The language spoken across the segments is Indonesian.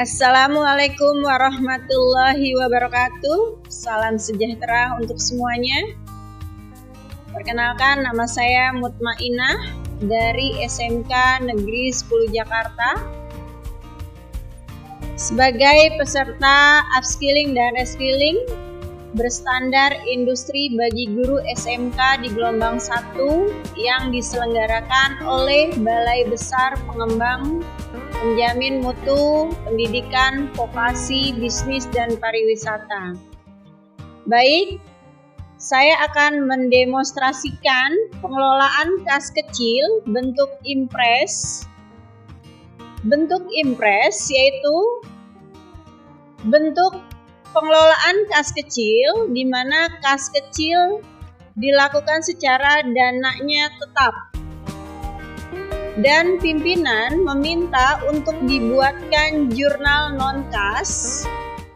Assalamualaikum warahmatullahi wabarakatuh. Salam sejahtera untuk semuanya. Perkenalkan, nama saya Mutmainah dari SMK Negeri 10 Jakarta. Sebagai peserta upskilling dan reskilling berstandar industri bagi guru SMK di gelombang 1 yang diselenggarakan oleh Balai Besar Pengembang Penjamin Mutu Pendidikan Vokasi Bisnis dan Pariwisata. Baik, saya akan mendemonstrasikan pengelolaan kas kecil bentuk impres. Bentuk impres yaitu bentuk pengelolaan kas kecil di mana kas kecil dilakukan secara dananya tetap. Dan pimpinan meminta untuk dibuatkan jurnal non-kas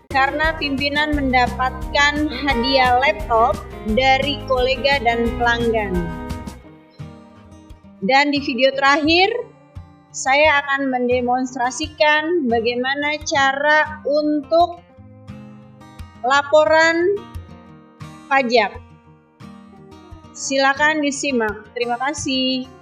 karena pimpinan mendapatkan hadiah laptop dari kolega dan pelanggan. Dan di video terakhir, saya akan mendemonstrasikan bagaimana cara untuk laporan pajak. Silakan disimak. Terima kasih.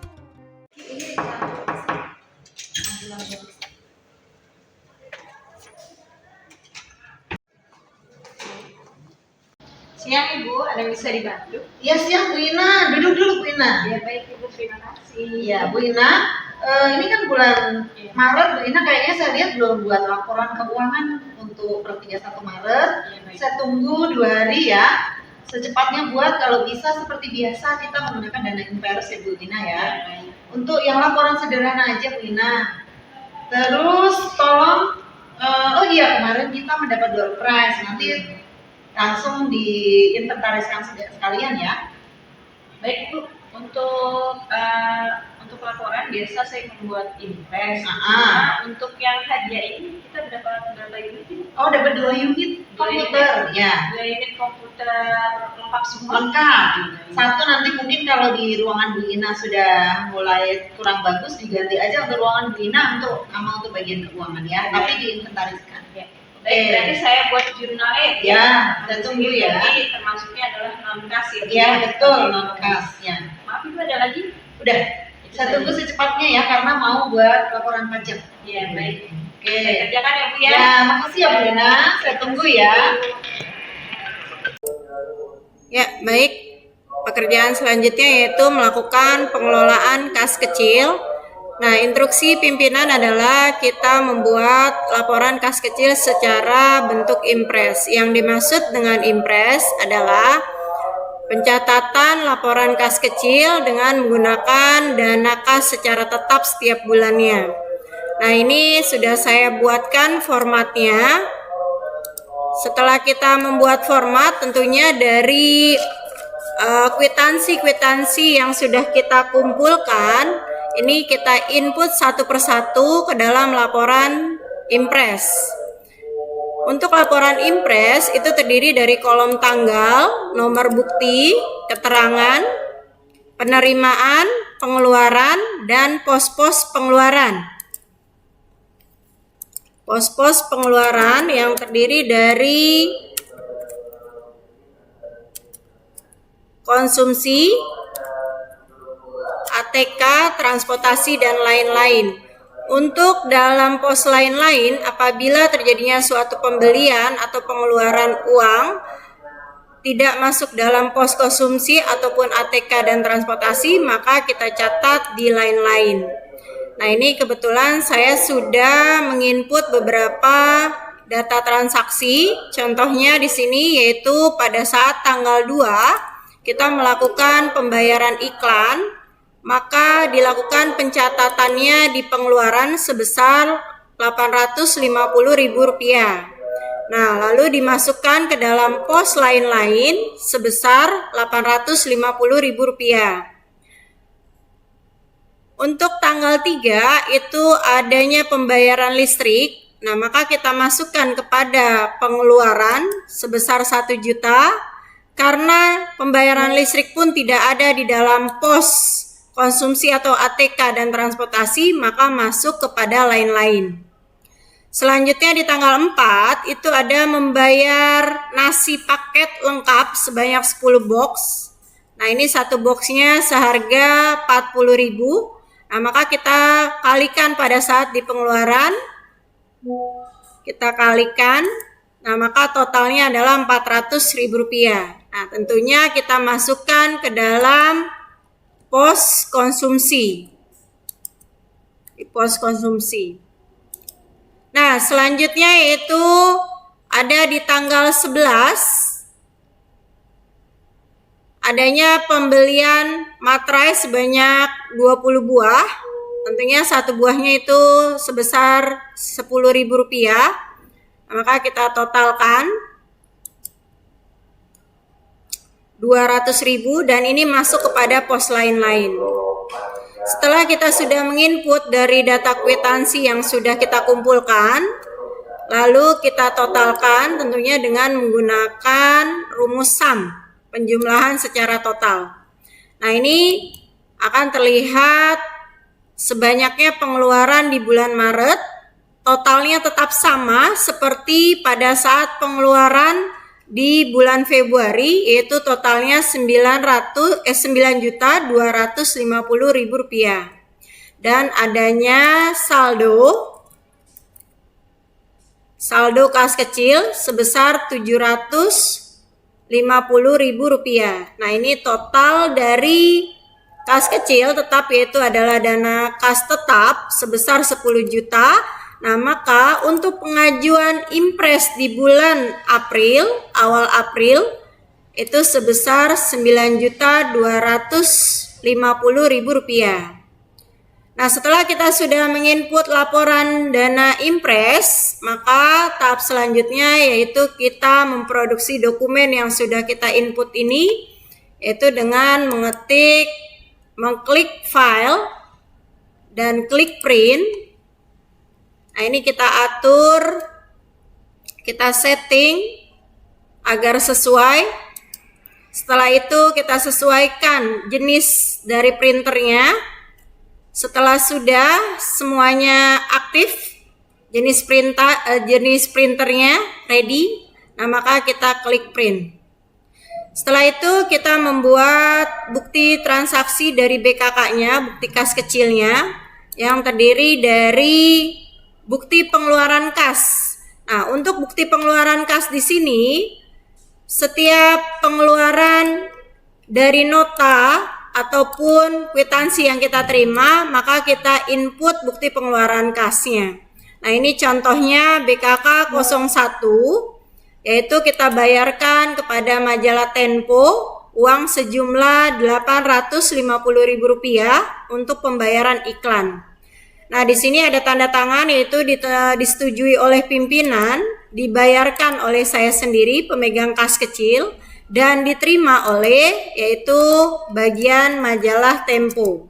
Siang Ibu, ada yang bisa dibantu? Ya siang Bu Ina, duduk dulu Bu Ina. Ya baik Ibu, terima kasih. Ya Bu Ina, ini kan bulan Maret Bu Ina kayaknya saya lihat belum buat laporan keuangan untuk per 31 Maret. Ya, saya tunggu 2 hari ya. Secepatnya buat, kalau bisa seperti biasa kita menggunakan dana impres ya Bu Ina ya. Untuk yang laporan sederhana aja Bu Ina. Terus tolong, oh iya kemarin kita mendapat door prize, nanti langsung diinventariskan sekalian ya. Baik Bu, untuk laporan biasa saya membuat impres. Untuk yang hadiah ini kita berapa unit? Oh dapat 2 unit komputer ya. 2 unit komputer lengkap semua. Lengkap. Satu nanti mungkin kalau di ruangan Bu Ina sudah mulai kurang bagus diganti aja untuk ruangan Bu Ina untuk bagian keuangan ya. Tapi diinventariskan. Ya. Baik, berarti saya buat jurnalnya ya. Kita tunggu ya. Jadi termasuknya adalah non-kas ya. Iya betul, non-kas ya. Maaf Ibu, ada lagi? Udah. Saya tunggu secepatnya ya karena mau buat laporan pajak. Iya baik. Oke. Saya kerjakan ya Bu ya. Ya, makasih ya Bu Ina. Saya tunggu ya. Ya, baik. Pekerjaan selanjutnya yaitu melakukan pengelolaan kas kecil. Nah, instruksi pimpinan adalah kita membuat laporan kas kecil secara bentuk impres. Yang dimaksud dengan impres adalah pencatatan laporan kas kecil dengan menggunakan dana kas secara tetap setiap bulannya. Nah, ini sudah saya buatkan formatnya. Setelah kita membuat format, tentunya dari kwitansi-kwitansi yang sudah kita kumpulkan, ini kita input satu persatu ke dalam laporan impres. Untuk laporan impres itu terdiri dari kolom tanggal, nomor bukti, keterangan, penerimaan, pengeluaran, dan pos-pos pengeluaran. Pos-pos pengeluaran yang terdiri dari konsumsi, ATK, transportasi, dan lain-lain. Untuk dalam pos lain-lain, apabila terjadinya suatu pembelian atau pengeluaran uang tidak masuk dalam pos konsumsi ataupun ATK dan transportasi, maka kita catat di lain-lain. Nah, ini kebetulan saya sudah menginput beberapa data transaksi. Contohnya di sini yaitu pada saat tanggal 2 kita melakukan pembayaran iklan, maka dilakukan pencatatannya di pengeluaran sebesar Rp850.000. Nah, lalu dimasukkan ke dalam pos lain-lain sebesar Rp850.000. Untuk tanggal 3 itu adanya pembayaran listrik. Nah, maka kita masukkan kepada pengeluaran sebesar 1 juta karena pembayaran listrik pun tidak ada di dalam pos konsumsi atau ATK dan transportasi, maka masuk kepada lain-lain. Selanjutnya di tanggal 4 itu ada membayar nasi paket lengkap sebanyak 10 box. Nah, ini satu boxnya seharga 40.000. Nah, maka kita kalikan pada saat di pengeluaran. Kita kalikan. Nah, maka totalnya adalah Rp400.000. Nah, tentunya kita masukkan ke dalam pos konsumsi. Di pos konsumsi. Nah, selanjutnya yaitu ada di tanggal 11 adanya pembelian materai sebanyak 20 buah. Tentunya satu buahnya itu sebesar Rp10.000. Maka kita totalkan 200.000 dan ini masuk kepada pos lain-lain. Setelah kita sudah menginput dari data kwitansi yang sudah kita kumpulkan, lalu kita totalkan tentunya dengan menggunakan rumus SUM, penjumlahan secara total. Nah, ini akan terlihat sebanyaknya pengeluaran di bulan Maret, totalnya tetap sama seperti pada saat pengeluaran di bulan Februari, yaitu totalnya Rp9.250.000 dan adanya saldo kas kecil sebesar Rp750.000. Nah, ini total dari kas kecil tetap yaitu adalah dana kas tetap sebesar 10 juta. Nah, maka untuk pengajuan impres di bulan April, awal April, itu sebesar Rp9.250.000. Nah, setelah kita sudah menginput laporan dana impres, maka tahap selanjutnya yaitu kita memproduksi dokumen yang sudah kita input ini, yaitu dengan mengklik file, dan klik print. Nah, ini kita atur, kita setting agar sesuai. Setelah itu kita sesuaikan jenis dari printernya. Setelah sudah semuanya aktif, jenis printernya ready, nah maka kita klik print. Setelah itu kita membuat bukti transaksi dari BKK-nya, bukti kas kecilnya, yang terdiri dari bukti pengeluaran kas. Nah, untuk bukti pengeluaran kas di sini, setiap pengeluaran dari nota ataupun kwitansi yang kita terima, maka kita input bukti pengeluaran kasnya. Nah, ini contohnya BKK 01, yaitu kita bayarkan kepada majalah Tempo uang sejumlah Rp850.000 untuk pembayaran iklan. Nah, di sini ada tanda tangan yaitu disetujui oleh pimpinan, dibayarkan oleh saya sendiri pemegang kas kecil dan diterima oleh yaitu bagian majalah Tempo.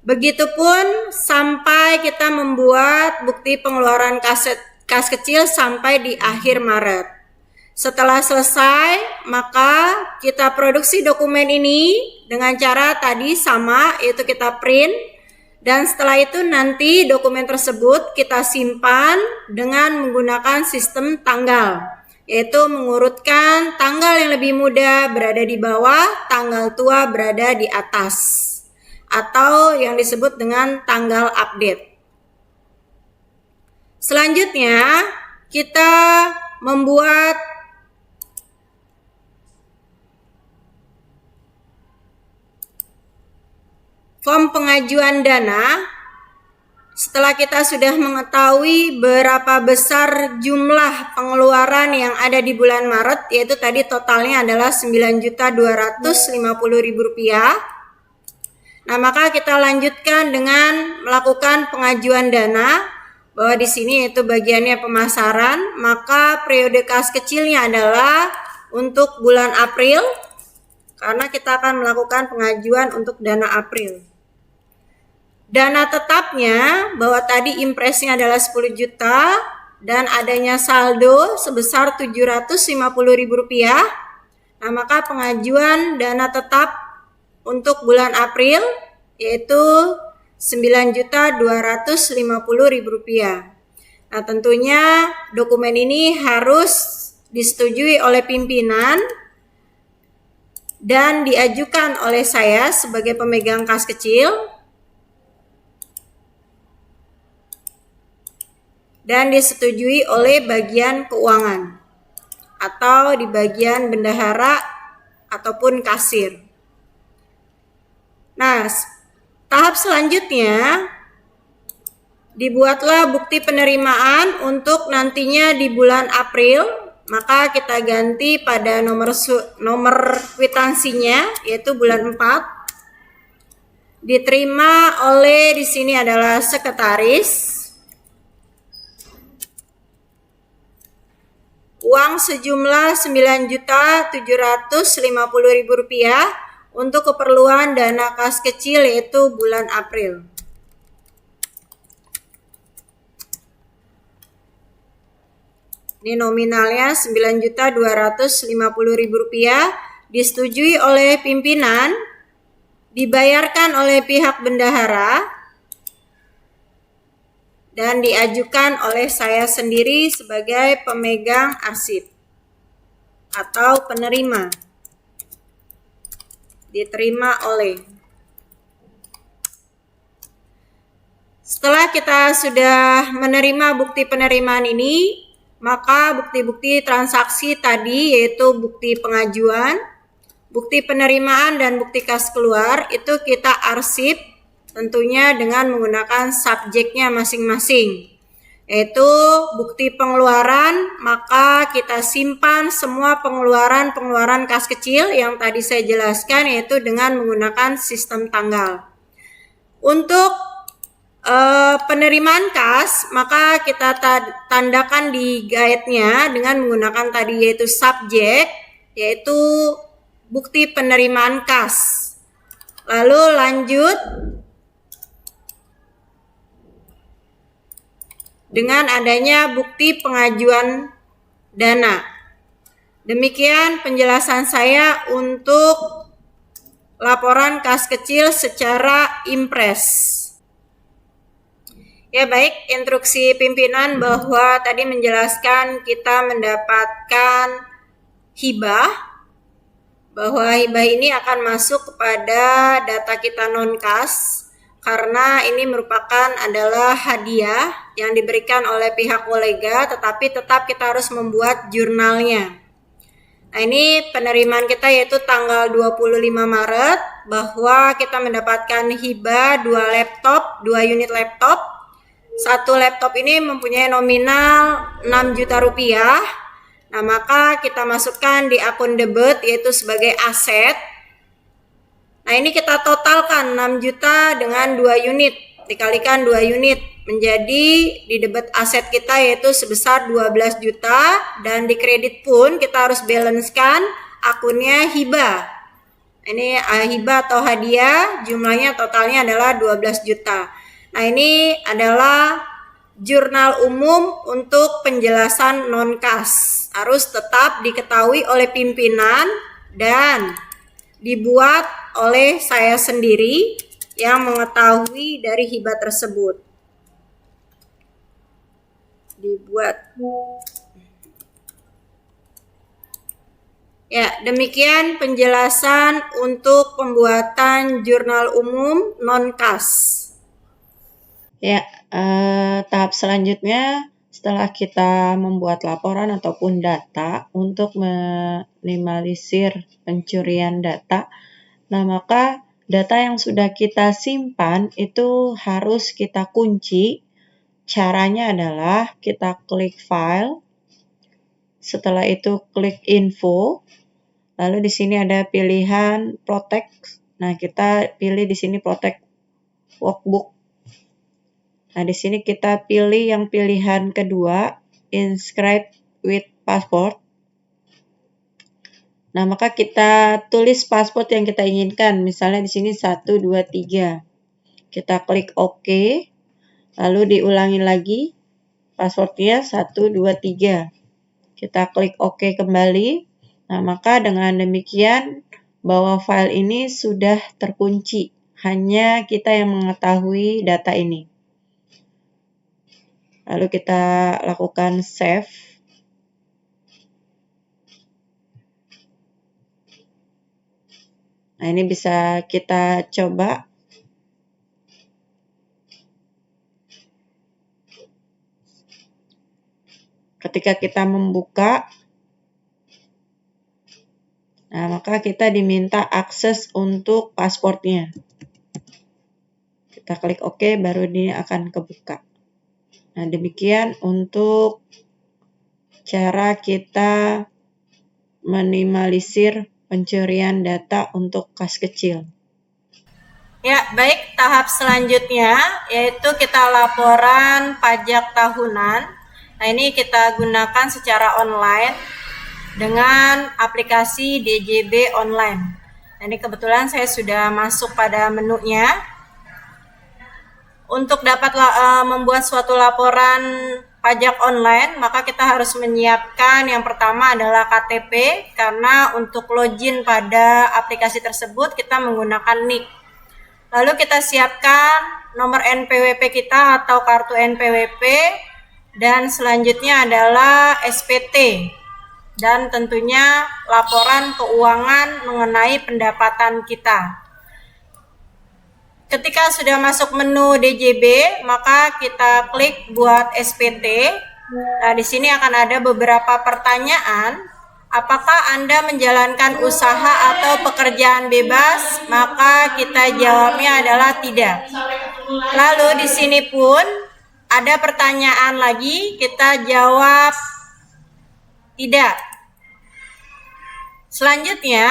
Begitupun sampai kita membuat bukti pengeluaran kas kecil sampai di akhir Maret. Setelah selesai, maka kita produksi dokumen ini dengan cara tadi sama, yaitu kita print. Dan setelah itu nanti dokumen tersebut kita simpan dengan menggunakan sistem tanggal, yaitu mengurutkan tanggal yang lebih muda berada di bawah, tanggal tua berada di atas, atau yang disebut dengan tanggal update. Selanjutnya, kita membuat form pengajuan dana. Setelah kita sudah mengetahui berapa besar jumlah pengeluaran yang ada di bulan Maret, yaitu tadi totalnya adalah Rp9.250.000. Nah, maka kita lanjutkan dengan melakukan pengajuan dana, bahwa di sini yaitu bagiannya pemasaran, maka periode kas kecilnya adalah untuk bulan April, karena kita akan melakukan pengajuan untuk dana April. Dana tetapnya bahwa tadi impresnya adalah 10 juta dan adanya saldo sebesar Rp750.000. Nah, maka pengajuan dana tetap untuk bulan April yaitu Rp9.250.000. Nah, tentunya dokumen ini harus disetujui oleh pimpinan dan diajukan oleh saya sebagai pemegang kas kecil dan disetujui oleh bagian keuangan atau di bagian bendahara ataupun kasir. Nah, tahap selanjutnya dibuatlah bukti penerimaan untuk nantinya di bulan April, maka kita ganti pada nomor kwitansinya yaitu bulan 4. Diterima oleh di sini adalah sekretaris. Uang sejumlah Rp9.750.000 untuk keperluan dana kas kecil yaitu bulan April. Ini nominalnya Rp9.250.000, disetujui oleh pimpinan, dibayarkan oleh pihak bendahara, dan diajukan oleh saya sendiri sebagai pemegang arsip atau penerima. Diterima oleh. Setelah kita sudah menerima bukti penerimaan ini, maka bukti-bukti transaksi tadi yaitu bukti pengajuan, bukti penerimaan, dan bukti kas keluar itu kita arsip tentunya dengan menggunakan subjeknya masing-masing. Yaitu bukti pengeluaran, maka kita simpan semua pengeluaran kas kecil yang tadi saya jelaskan yaitu dengan menggunakan sistem tanggal. Untuk penerimaan kas, maka kita tandakan di guide-nya dengan menggunakan tadi yaitu subjek, yaitu bukti penerimaan kas. Lalu lanjut dengan adanya bukti pengajuan dana. Demikian penjelasan saya untuk laporan kas kecil secara impres. Ya baik, instruksi pimpinan bahwa tadi menjelaskan kita mendapatkan hibah, bahwa hibah ini akan masuk kepada data kita non-kas karena ini merupakan adalah hadiah yang diberikan oleh pihak kolega, tetapi tetap kita harus membuat jurnalnya. Nah, ini penerimaan kita yaitu tanggal 25 Maret bahwa kita mendapatkan hibah 2 unit laptop. Satu laptop ini mempunyai nominal Rp6 juta. Nah, maka kita masukkan di akun debit yaitu sebagai aset. Nah, ini kita totalkan 6 juta dengan 2 unit, dikalikan 2 unit menjadi di debit aset kita yaitu sebesar 12 juta dan di kredit pun kita harus balancekan akunnya hibah. Ini hibah atau hadiah jumlahnya totalnya adalah 12 juta. Nah, ini adalah jurnal umum untuk penjelasan non-kas. Harus tetap diketahui oleh pimpinan dan dibuat oleh saya sendiri yang mengetahui dari hibah tersebut. Dibuat. Ya, demikian penjelasan untuk pembuatan jurnal umum non-kas. Ya, tahap selanjutnya setelah kita membuat laporan ataupun data untuk meminimalisir pencurian data, nah maka data yang sudah kita simpan itu harus kita kunci. Caranya adalah kita klik file, setelah itu klik info, lalu di sini ada pilihan protect. Nah, kita pilih di sini protect workbook. Nah, di sini kita pilih yang pilihan kedua, inscribe with passport. Nah, maka kita tulis password yang kita inginkan. Misalnya di sini 1, 2, 3. Kita klik OK. Lalu diulangi lagi passwordnya 1, 2, 3. Kita klik OK kembali. Nah, maka dengan demikian bahwa file ini sudah terkunci. hanya kita yang mengetahui data ini. Lalu kita lakukan save. Nah, ini bisa kita coba. Ketika kita membuka, nah maka kita diminta akses untuk pasportnya. Kita klik OK, baru ini akan kebuka. Nah, demikian untuk cara kita minimalisir pencurian data untuk kas kecil. Ya, baik, tahap selanjutnya yaitu kita laporan pajak tahunan. Nah, ini kita gunakan secara online dengan aplikasi DJB Online. Nah, ini kebetulan saya sudah masuk pada menunya. Untuk dapat membuat suatu laporan pajak online, maka kita harus menyiapkan yang pertama adalah KTP, karena untuk login pada aplikasi tersebut kita menggunakan NIK. Lalu kita siapkan nomor NPWP kita atau kartu NPWP, dan selanjutnya adalah SPT, dan tentunya laporan keuangan mengenai pendapatan kita. Ketika sudah masuk menu DJB, maka kita klik buat SPT. Nah, di sini akan ada beberapa pertanyaan. Apakah Anda menjalankan usaha atau pekerjaan bebas? Maka kita jawabnya adalah tidak. Lalu di sini pun ada pertanyaan lagi, kita jawab tidak. Selanjutnya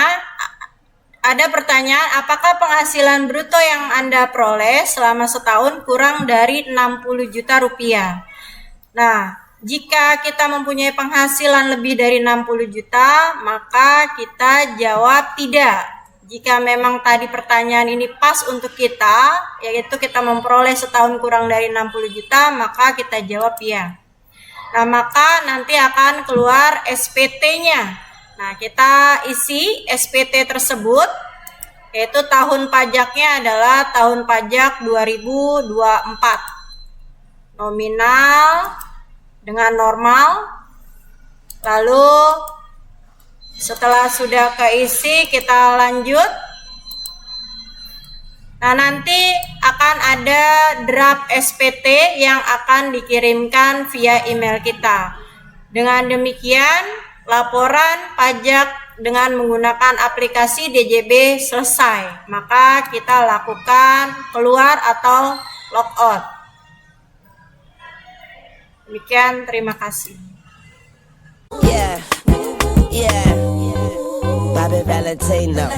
ada pertanyaan, apakah penghasilan bruto yang Anda peroleh selama setahun kurang dari 60 juta rupiah? Nah, jika kita mempunyai penghasilan lebih dari 60 juta, maka kita jawab tidak. Jika memang tadi pertanyaan ini pas untuk kita, yaitu kita memperoleh setahun kurang dari 60 juta, maka kita jawab ya. Nah, maka nanti akan keluar SPT-nya. Nah, kita isi SPT tersebut, yaitu tahun pajaknya adalah tahun pajak 2024. Nominal dengan normal. Lalu setelah sudah keisi, kita lanjut. Nah, nanti akan ada draft SPT yang akan dikirimkan via email kita. Dengan demikian, laporan pajak dengan menggunakan aplikasi DJB selesai. Maka kita lakukan keluar atau logout. Demikian, terima kasih. Yeah, Bobby Valentino.